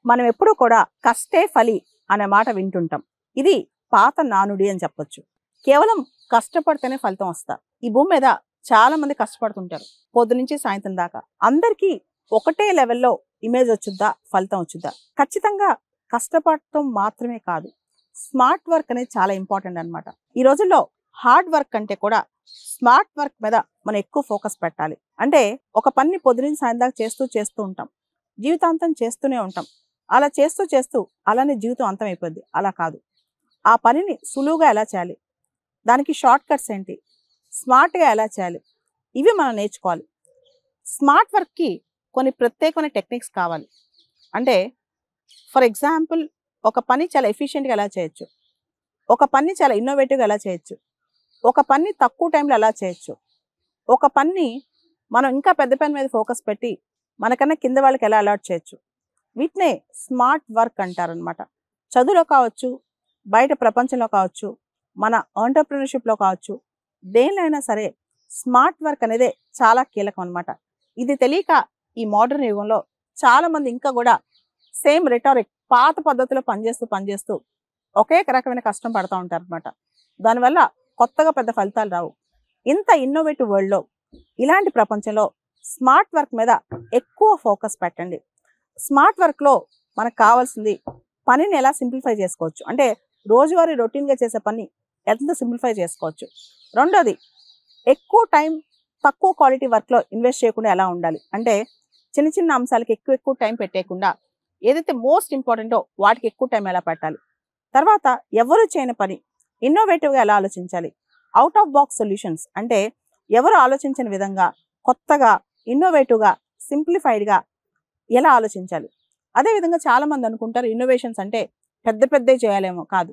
మనం ఎప్పుడూ కూడా కష్టే ఫలి అనే మాట వింటుంటాం. ఇది పాత నానుడి అని చెప్పొచ్చు. కేవలం కష్టపడితేనే ఫలితం వస్తా. ఈ భూమి మీద చాలా మంది కష్టపడుతుంటారు పొద్దు నుంచి సాయంత్రం దాకా. అందరికీ ఒకటే లెవెల్లో ఇమేజ్ వచ్చుద్దా, ఫలితం వచ్చుద్దా? ఖచ్చితంగా కష్టపడటం మాత్రమే కాదు, స్మార్ట్ వర్క్ అనేది చాలా ఇంపార్టెంట్ అనమాట. ఈ రోజుల్లో హార్డ్ వర్క్ కంటే కూడా స్మార్ట్ వర్క్ మీద మనం ఎక్కువ ఫోకస్ పెట్టాలి. అంటే ఒక పని పొద్దు నుంచి సాయంత్రం దాకా చేస్తూ ఉంటాం, జీవితాంతం చేస్తూనే ఉంటాం. అలా చేస్తూ అలానే జీవితం అంతం అయిపోద్ది. అలా కాదు, ఆ పనిని సులువుగా ఎలా చేయాలి, దానికి షార్ట్ కట్స్ ఏంటి, స్మార్ట్గా ఎలా చేయాలి, ఇవి మనం నేర్చుకోవాలి. స్మార్ట్ వర్క్కి కొన్ని ప్రత్యేకమైన టెక్నిక్స్ కావాలి. అంటే ఫర్ ఎగ్జాంపుల్, ఒక పని చాలా ఎఫిషియెంట్గా ఎలా చేయొచ్చు, ఒక పని చాలా ఇన్నోవేటివ్గా ఎలా చేయొచ్చు, ఒక పని తక్కువ టైంలో ఎలా చేయొచ్చు, ఒక పని మనం ఇంకా పెద్ద పని మీద ఫోకస్ పెట్టి మనకన్నా కింద వాళ్ళకి ఎలా అలాట్ చేయొచ్చు. వీటినే స్మార్ట్ వర్క్ అంటారనమాట. చదువులో కావచ్చు, బయట ప్రపంచంలో కావచ్చు, మన ఆంటర్‌ప్రెన్యూర్‌షిప్‌లో కావచ్చు, దేనిలో అయినా సరే స్మార్ట్ వర్క్ అనేది చాలా కీలకం అనమాట. ఇది తెలియక ఈ మోడర్న్ యుగంలో చాలామంది ఇంకా కూడా సేమ్ రెటారిక్, పాత పద్ధతిలో పనిచేస్తూ ఒకే రకమైన కష్టం పడుతూ ఉంటారు అనమాట. దానివల్ల కొత్తగా పెద్ద ఫలితాలు రావు. ఇంత ఇన్నోవేటివ్ వరల్డ్లో, ఇలాంటి ప్రపంచంలో స్మార్ట్ వర్క్ మీద ఎక్కువ ఫోకస్ పెట్టండి. స్మార్ట్ వర్క్లో మనకు కావాల్సింది పనిని ఎలా సింప్లిఫై చేసుకోవచ్చు, అంటే రోజువారీ రొటీన్గా చేసే పని ఎంత సింప్లిఫై చేసుకోవచ్చు. రెండోది, ఎక్కువ టైం తక్కువ క్వాలిటీ వర్క్లో ఇన్వెస్ట్ చేయకుండా ఎలా ఉండాలి, అంటే చిన్న చిన్న అంశాలకి ఎక్కువ టైం పెట్టేయకుండా ఏదైతే మోస్ట్ ఇంపార్టెంటో వాటికి ఎక్కువ టైం ఎలా పెట్టాలి. తర్వాత ఎవరు చేయని పని ఇన్నోవేటివ్గా ఎలా ఆలోచించాలి, అవుట్ ఆఫ్ బాక్స్ సొల్యూషన్స్, అంటే ఎవరు ఆలోచించిన విధంగా కొత్తగా, ఇన్నోవేటివ్గా, సింప్లిఫైడ్గా ఎలా ఆలోచించాలి. అదేవిధంగా చాలామంది అనుకుంటారు ఇన్నోవేషన్స్ అంటే పెద్దవి చేయాలేమో. కాదు,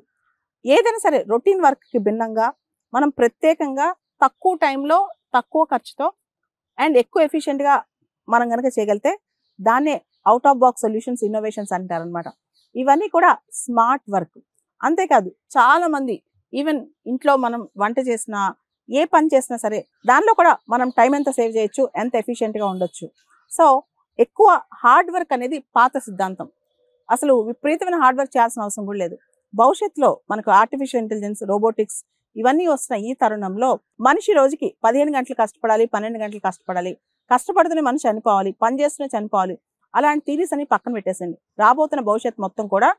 ఏదైనా సరే రొటీన్ వర్క్కి భిన్నంగా మనం ప్రత్యేకంగా తక్కువ టైంలో, తక్కువ ఖర్చుతో అండ్ ఎక్కువ ఎఫిషియెంట్గా మనం కనుక చేయగలిగితే దాన్నే out of box solutions, innovations అంటారనమాట. ఇవన్నీ కూడా స్మార్ట్ వర్క్. అంతేకాదు, చాలామంది ఈవెన్ ఇంట్లో మనం వంట చేసినా, ఏ పని చేసినా సరే దానిలో కూడా మనం టైం ఎంత సేవ్ చేయొచ్చు, ఎంత ఎఫిషియెంట్గా ఉండొచ్చు. సో ఎక్కువ హార్డ్ వర్క్ అనేది పాత సిద్ధాంతం. అసలు విపరీతమైన హార్డ్ వర్క్ చేయాల్సిన అవసరం కూడా లేదు. భవిష్యత్తులో మనకు ఆర్టిఫిషియల్ ఇంటెలిజెన్స్, రోబోటిక్స్ ఇవన్నీ వస్తున్న ఈ తరుణంలో మనిషి రోజుకి 15 గంటలు కష్టపడాలి, 12 గంటలు కష్టపడాలి, కష్టపడుతూనే మనిషి చనిపోవాలి, పని చేస్తూనే చనిపోవాలి, అలాంటి థీరీస్ అని పక్కన పెట్టేసండి. రాబోతున్న భవిష్యత్తు మొత్తం కూడా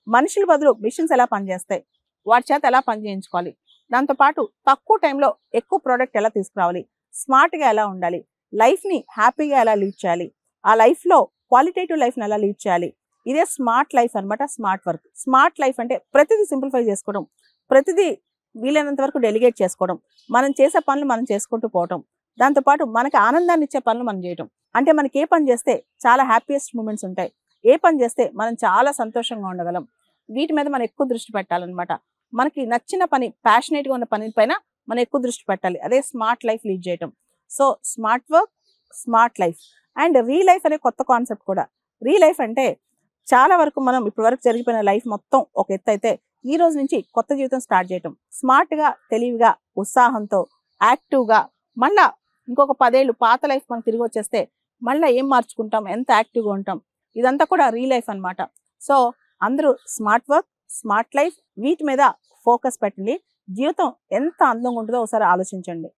మనుషుల బదులు మిషన్స్ ఎలా పనిచేస్తాయి, వాటి చేత ఎలా పని చేయించుకోవాలి, దాంతోపాటు తక్కువ టైంలో ఎక్కువ ప్రోడక్ట్ ఎలా తీసుకురావాలి, స్మార్ట్గా ఎలా ఉండాలి, లైఫ్ని హ్యాపీగా ఎలా లీడ్ చేయాలి, ఆ లైఫ్లో క్వాలిటేటివ్ లైఫ్ని ఎలా లీడ్ చేయాలి, ఇదే స్మార్ట్ లైఫ్ అనమాట. Smart work. స్మార్ట్ లైఫ్ అంటే ప్రతిదీ సింప్లిఫై చేసుకోవడం, ప్రతిదీ వీలైనంత వరకు డెలిగేట్ చేసుకోవడం, మనం చేసే పనులు మనం చేసుకుంటూ పోవటం, దాంతోపాటు మనకి ఆనందాన్ని ఇచ్చే పనులు మనం చేయటం. అంటే మనకి ఏ పని చేస్తే చాలా హ్యాపీయెస్ట్ మూమెంట్స్ ఉంటాయి, ఏ పని చేస్తే మనం చాలా సంతోషంగా ఉండగలం, వీటి మీద మనం ఎక్కువ దృష్టి పెట్టాలన్నమాట. మనకి నచ్చిన పని, ప్యాషనేట్గా ఉన్న పని పైన మనం ఎక్కువ దృష్టి పెట్టాలి. అదే స్మార్ట్ లైఫ్ లీడ్ చేయటం. So smart work, smart life and re life అనే కొత్త కాన్సెప్ట్ కూడా. రీ లైఫ్ అంటే చాలా వరకు మనం ఇప్పటి వరకు జరిగిపోయిన లైఫ్ మొత్తం ఒక ఎత్తు అయితే, ఈ రోజు నుంచి కొత్త జీవితం స్టార్ట్ చేయటం, స్మార్ట్గా, తెలివిగా, ఉత్సాహంతో, యాక్టివ్గా, మళ్ళా ఇంకొక 10 ఏళ్ళు పాత లైఫ్ మనం తిరిగి వచ్చేస్తే మళ్ళీ ఏం మార్చుకుంటాం, ఎంత యాక్టివ్గా ఉంటాం, ఇదంతా కూడా రీ లైఫ్ అనమాట. సో అందరూ స్మార్ట్ వర్క్, స్మార్ట్ లైఫ్ వీటి మీద ఫోకస్ పెట్టండి. జీవితం ఎంత అందంగా ఉంటుందో ఒకసారి ఆలోచించండి.